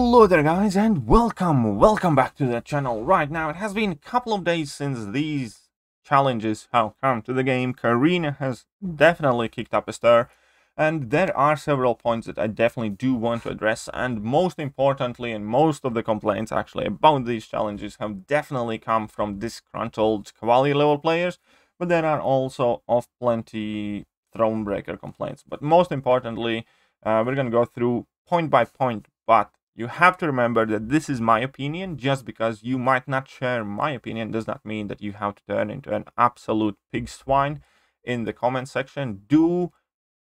Hello there guys, and welcome back to the channel. Right now it has been a couple of days since these challenges have come to the game. Carina has definitely kicked up a stir, and there are several points that I definitely do want to address, and most importantly, and most of the complaints actually about these challenges have definitely come from disgruntled Cavalier level players, but there are also of plenty Thronebreaker complaints. But most importantly, we're gonna go through point by point, but you have to remember that this is my opinion. Just because you might not share my opinion does not mean that you have to turn into an absolute pig swine in the comment section. Do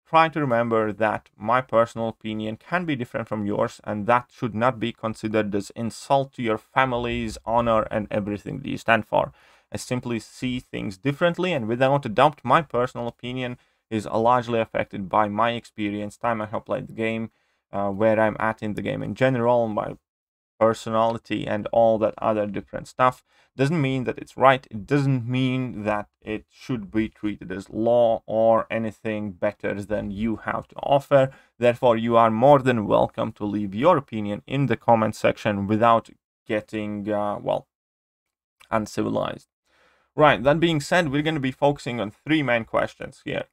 try to remember that my personal opinion can be different from yours, and that should not be considered as insult to your family's honor and everything that you stand for. I simply see things differently, and without a doubt, my personal opinion is largely affected by my experience, time I have played the game, where I'm at in the game in general, my personality, and all that other different stuff. Doesn't mean that it's right. It doesn't mean that it should be treated as law or anything better than you have to offer. Therefore, you are more than welcome to leave your opinion in the comment section without getting, well, uncivilized. Right, that being said, we're going to be focusing on three main questions here.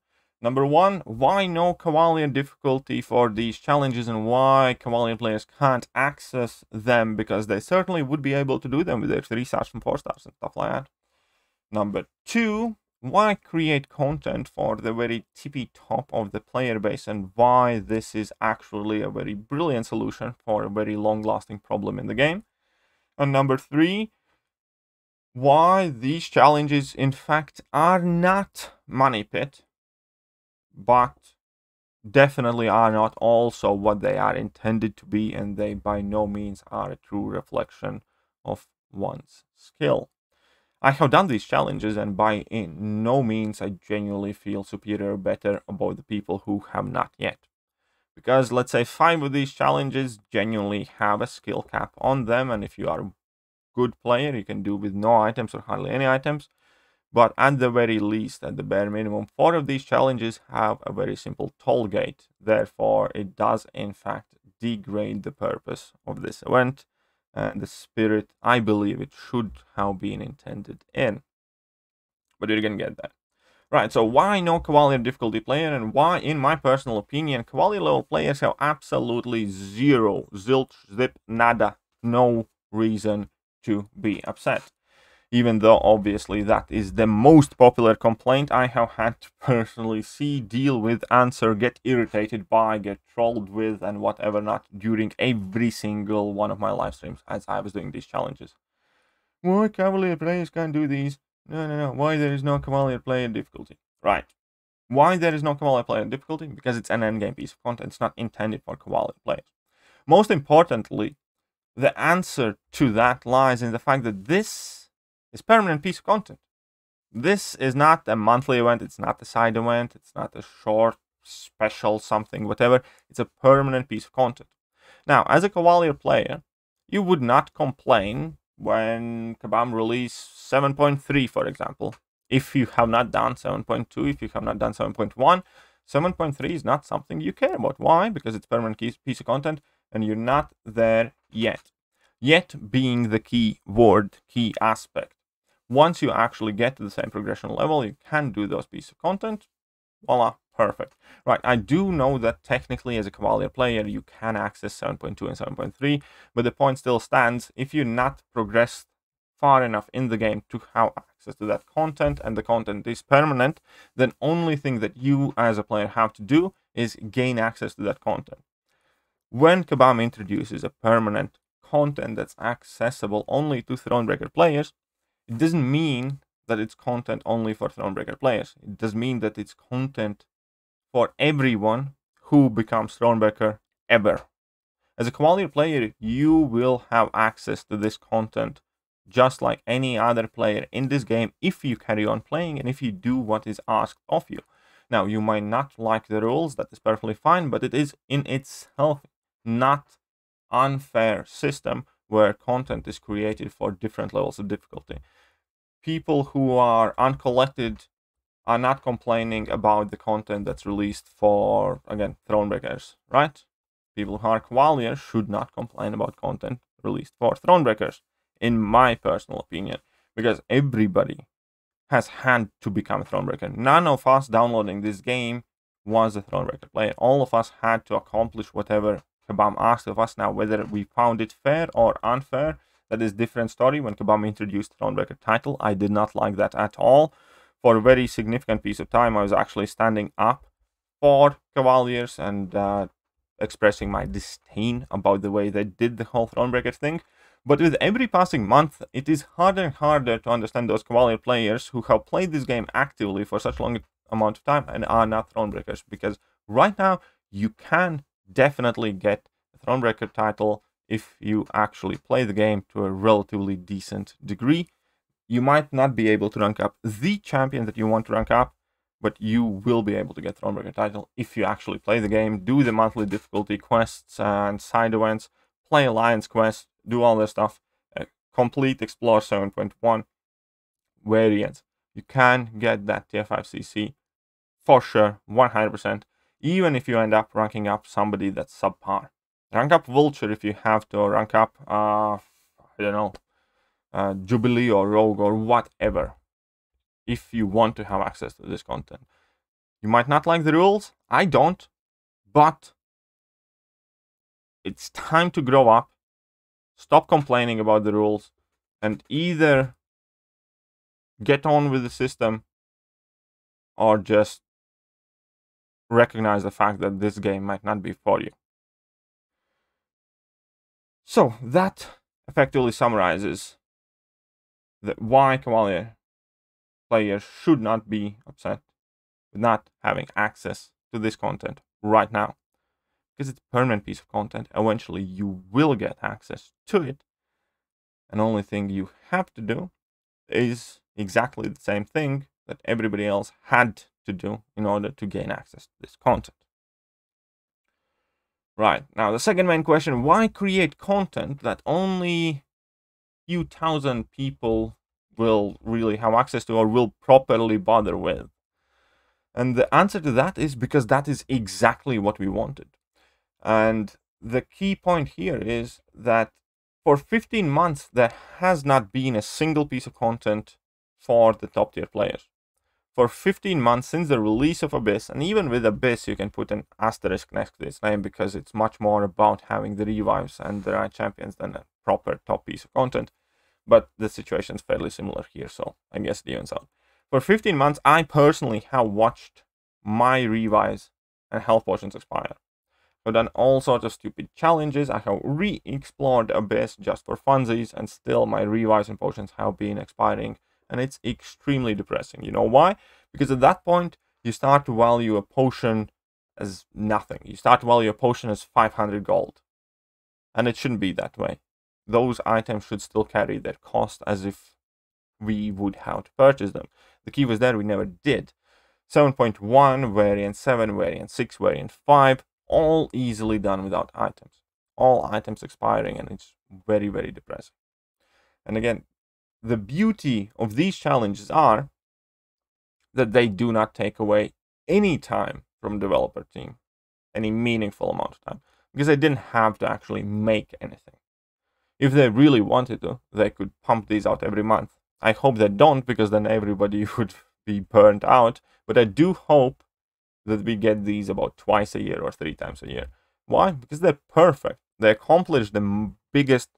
Number one, why no Cavalier difficulty for these challenges, and why Cavalier players can't access them, because they certainly would be able to do them with their 3 stars and 4 stars and stuff like that. Number two, why create content for the very tippy top of the player base, and why this is actually a very brilliant solution for a very long-lasting problem in the game. And number three, why these challenges in fact are not money pit, but definitely are not also what they are intended to be, and they by no means are a true reflection of one's skill. I have done these challenges, and by no means I genuinely feel superior or better about the people who have not yet. Because let's say 5 of these challenges genuinely have a skill cap on them, and if you are a good player, you can do with no items or hardly any items. But at the very least, at the bare minimum, 4 of these challenges have a very simple toll gate. Therefore, it does in fact degrade the purpose of this event and the spirit I believe it should have been intended in. But you're gonna get that. Right, so why no Cavalier difficulty player, and why, in my personal opinion, Cavalier level players have absolutely zero, zilch, zip, nada, no reason to be upset. Even though obviously that is the most popular complaint I have had to personally see, deal with, answer, get irritated by, get trolled with, and whatever not during every single one of my live streams as I was doing these challenges. Why Cavalier players can't do these? No. Why there is no Cavalier player difficulty? Right. Why there is no Cavalier player difficulty? Because it's an endgame piece of content. It's not intended for Cavalier players. Most importantly, the answer to that lies in the fact that this is permanent piece of content. This is not a monthly event, it's not a side event, it's not a short, special, something, whatever. It's a permanent piece of content. Now, as a Cavalier player, you would not complain when Kabam released 7.3, for example. If you have not done 7.2, if you have not done 7.1, 7.3 is not something you care about. Why? Because it's permanent piece of content, and you're not there yet. Yet being the key word, key aspect. Once you actually get to the same progression level, you can do those pieces of content. Voila, perfect. Right, I do know that technically as a Cavalier player, you can access 7.2 and 7.3, but the point still stands. If you're not progressed far enough in the game to have access to that content, and the content is permanent, then only thing that you as a player have to do is gain access to that content. When Kabam introduces a permanent content that's accessible only to Thronebreaker players, it doesn't mean that it's content only for Thronebreaker players. It does mean that it's content for everyone who becomes Thronebreaker ever. As a Cavalier player, you will have access to this content just like any other player in this game if you carry on playing and if you do what is asked of you. Now, you might not like the rules, that is perfectly fine, but it is in itself not unfair system where content is created for different levels of difficulty. People who are uncollected are not complaining about the content that's released for, again, Thronebreakers, right? people who are Cavalier should not complain about content released for Thronebreakers, in my personal opinion, because everybody has had to become a Thronebreaker. None of us downloading this game was a Thronebreaker player. All of us had to accomplish whatever Kabam asked of us. Now, whether we found it fair or unfair, that is a different story. When Kabam introduced Thronebreaker title, I did not like that at all. For a very significant piece of time, I was actually standing up for Cavaliers and expressing my disdain about the way they did the whole Thronebreaker thing. But with every passing month, it is harder and harder to understand those Cavalier players who have played this game actively for such a long amount of time and are not Thronebreakers. Because right now, you can definitely get a Thronebreaker title if you actually play the game to a relatively decent degree. You might not be able to rank up the champion that you want to rank up, but you will be able to get Thronebreaker title if you actually play the game, do the monthly difficulty quests and side events, play Alliance quests, do all this stuff, complete Explore 7.1 variants. You can get that tier 5 CC for sure, 100%, even if you end up ranking up somebody that's subpar. Rank up Vulture if you have to, rank up, I don't know, Jubilee or Rogue or whatever, if you want to have access to this content. You might not like the rules, I don't, but it's time to grow up, stop complaining about the rules, and either get on with the system or just recognize the fact that this game might not be for you. So that effectively summarizes why Cavalier players should not be upset with not having access to this content right now. Because it's a permanent piece of content, eventually you will get access to it. And the only thing you have to do is exactly the same thing that everybody else had to do in order to gain access to this content. Right, now the second main question, why create content that only few thousand people will really have access to or will properly bother with? And the answer to that is because that is exactly what we wanted. And the key point here is that for 15 months, there has not been a single piece of content for the top tier players. For 15 months since the release of Abyss, and even with Abyss, you can put an asterisk next to its name because it's much more about having the revives and the right champions than a proper top piece of content. But the situation is fairly similar here, so I guess it evens out. For 15 months, I personally have watched my revives and health potions expire. I've done all sorts of stupid challenges. I have re-explored Abyss just for funsies, and still my revives and potions have been expiring. And it's extremely depressing. You know why? Because at that point, you start to value a potion as nothing. You start to value a potion as 500 gold. And it shouldn't be that way. Those items should still carry their cost as if we would have to purchase them. The key was there, we never did. 7.1, variant 7, variant 6, variant 5, all easily done without items. All items expiring, and it's very, very depressing. And again, the beauty of these challenges are that they do not take away any time from the developer team, any meaningful amount of time, because they didn't have to actually make anything. If they really wanted to, they could pump these out every month. I hope they don't, because then everybody would be burnt out, but I do hope that we get these about twice a year or 3 times a year. Why? Because they're perfect. They accomplish the biggest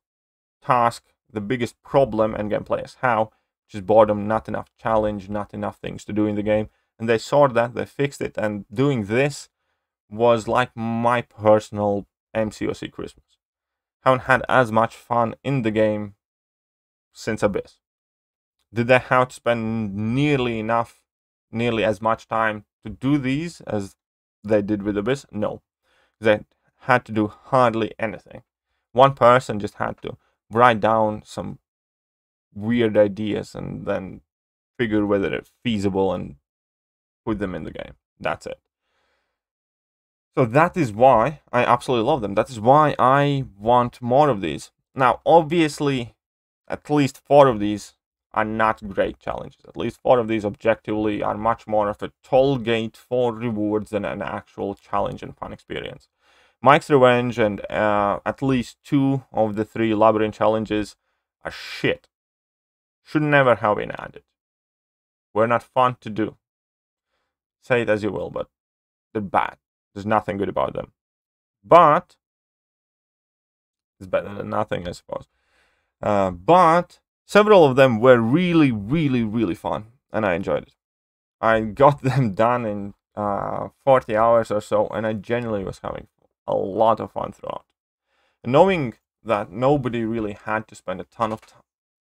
task, the biggest problem endgame players have, which is boredom, not enough challenge, not enough things to do in the game. And they sorted that, they fixed it, and doing this was like my personal MCOC Christmas. Haven't had as much fun in the game since Abyss. Did they have to spend nearly as much time to do these as they did with Abyss? No. They had to do hardly anything. One person just had to write down some weird ideas and then figure whether they're feasible and put them in the game. That's it. So that is why I absolutely love them. That is why I want more of these. Now, obviously, at least 4 of these are not great challenges. At least 4 of these objectively are much more of a toll gate for rewards than an actual challenge and fun experience. Mike's Revenge and at least 2 of the 3 Labyrinth challenges are shit. Should never have been added. Were not fun to do. Say it as you will, but they're bad. There's nothing good about them. But it's better than nothing, I suppose. But several of them were really, really, really fun, and I enjoyed it. I got them done in 40 hours or so, and I genuinely was having a lot of fun throughout. And knowing that nobody really had to spend a ton of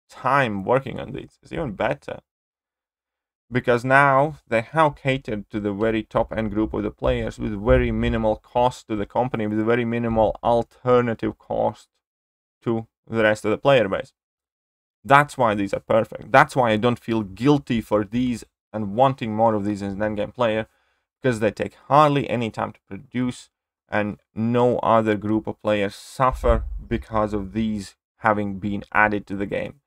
time working on these is even better. Because now they have catered to the very top end group of the players with very minimal cost to the company, with very minimal alternative cost to the rest of the player base. That's why these are perfect. That's why I don't feel guilty for these and wanting more of these as an endgame player, because they take hardly any time to produce, and no other group of players suffer because of these having been added to the game.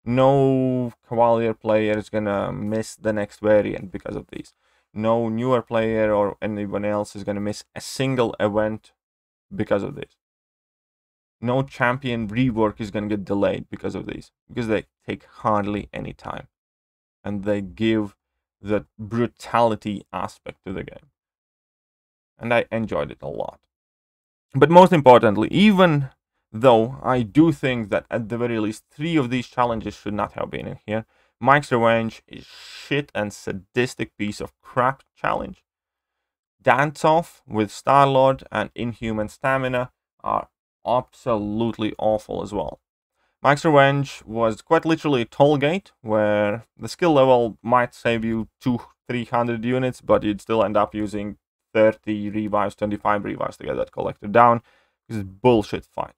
No Cavalier player is gonna miss the next variant because of these. No newer player or anyone else is gonna miss a single event because of this. No champion rework is gonna get delayed because of these, because they take hardly any time, and they give the brutality aspect to the game. And I enjoyed it a lot. But most importantly, even though I do think that at the very least 3 of these challenges should not have been in here, Mike's Revenge is shit and sadistic piece of crap challenge. Dance Off with Star-Lord and Inhuman Stamina are absolutely awful as well. Mike's Revenge was quite literally a toll gate where the skill level might save you 200-300 units, but you'd still end up using 30 revives, 25 revives to get that collector down. This is a bullshit fight.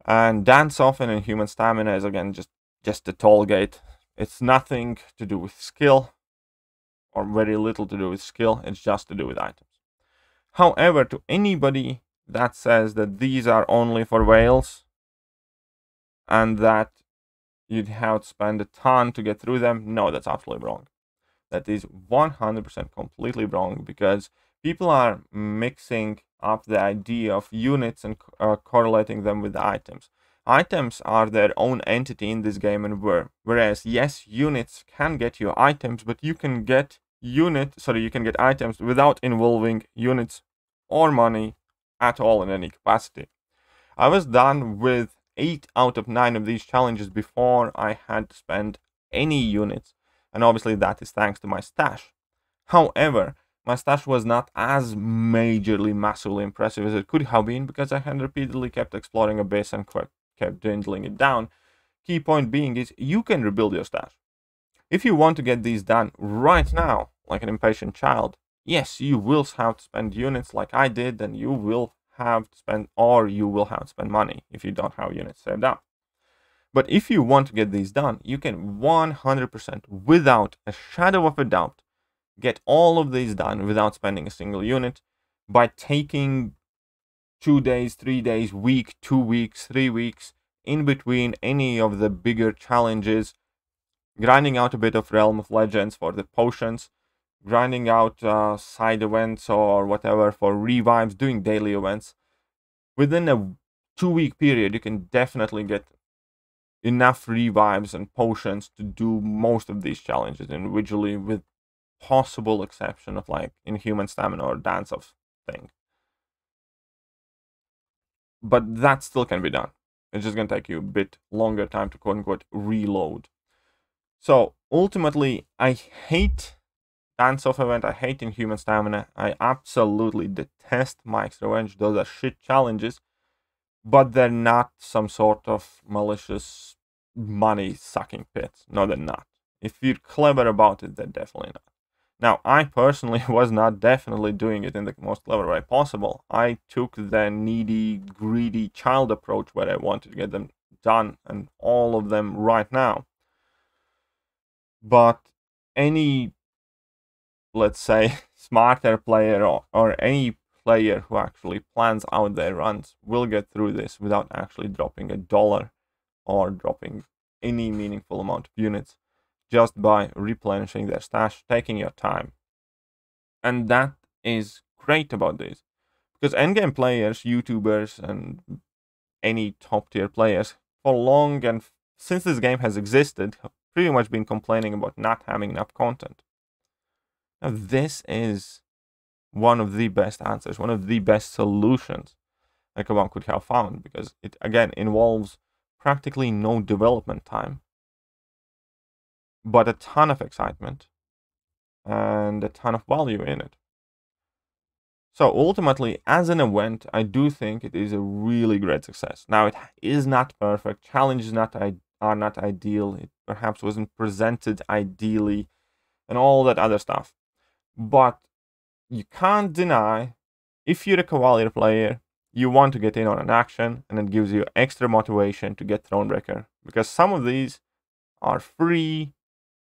And Dance Off and Inhuman Stamina is again just a toll gate. It's nothing to do with skill, or very little to do with skill. It's just to do with items. However, to anybody that says that these are only for whales and that you'd have to spend a ton to get through them, no, that's absolutely wrong. That is 100% completely wrong, because people are mixing up the idea of units and correlating them with the items. Items are their own entity in this game, and whereas yes, units can get you items, but you can get items without involving units or money at all in any capacity. I was done with 8 out of 9 of these challenges before I had to spend any units, and obviously that is thanks to my stash. However, my stash was not as majorly, massively impressive as it could have been, because I had repeatedly kept exploring Abyss and kept dwindling it down. Key point being is you can rebuild your stash. If you want to get these done right now, like an impatient child, yes, you will have to spend units like I did, and you will have to spend money if you don't have units saved up. But if you want to get these done, you can 100%, without a shadow of a doubt, get all of these done without spending a single unit by taking 2 days, 3 days, week, 2 weeks, 3 weeks in between any of the bigger challenges, grinding out a bit of Realm of Legends for the potions, grinding out side events or whatever for revives, doing daily events. Within a 2-week period, you can definitely get enough revives and potions to do most of these challenges individually, with possible exception of like Inhuman Stamina or Dance Off thing. But that still can be done. It's just gonna take you a bit longer time to quote unquote reload. So ultimately, I hate Dance Off event, I hate Inhuman Stamina, I absolutely detest Mike's Revenge. Those are shit challenges, but they're not some sort of malicious money sucking pits. No, they're not. If you're clever about it, they're definitely not. Now, I personally was not definitely doing it in the most clever way possible. I took the needy, greedy child approach where I wanted to get them done, and all of them right now. But any, let's say, smarter player or any player who actually plans out their runs will get through this without actually dropping $1 or dropping any meaningful amount of units, just by replenishing their stash, taking your time. And that is great about this, Because endgame players, YouTubers, and any top tier players for long and since this game has existed have pretty much been complaining about not having enough content. Now this is one of the best answers, one of the best solutions that one could have found, because it again involves practically no development time, but a ton of excitement and a ton of value in it. So ultimately, as an event, I do think it is a really great success. Now, it is not perfect. Challenges are not ideal. It perhaps wasn't presented ideally and all that other stuff. But you can't deny, if you're a Cavalier player, you want to get in on an action, and it gives you extra motivation to get Thronebreaker. Because some of these are free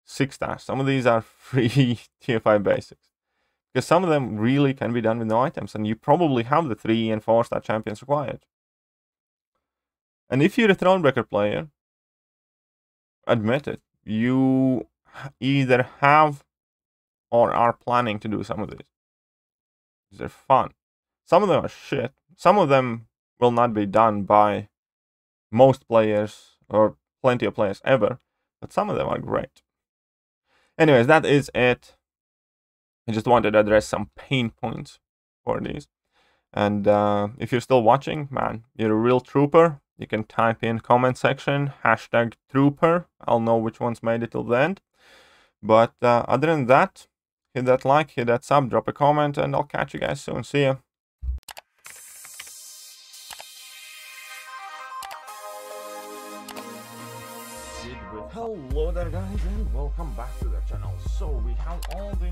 6-star. Some of these are free tier 5 basics. Because some of them really can be done with no items, and you probably have the 3 and 4-star champions required. And if you're a Thronebreaker player, admit it, you either have or are planning to do some of these. They're fun. Some of them are shit. Some of them will not be done by most players or plenty of players ever, but some of them are great. Anyways, that is it. I just wanted to address some pain points for these. And if you're still watching, man, you're a real trooper. You can type in comment section, #trooper. I'll know which ones made it till the end. But other than that, hit that like, hit that sub, drop a comment, and I'll catch you guys soon. See ya. Hello there guys, and welcome back to the channel. So we have all the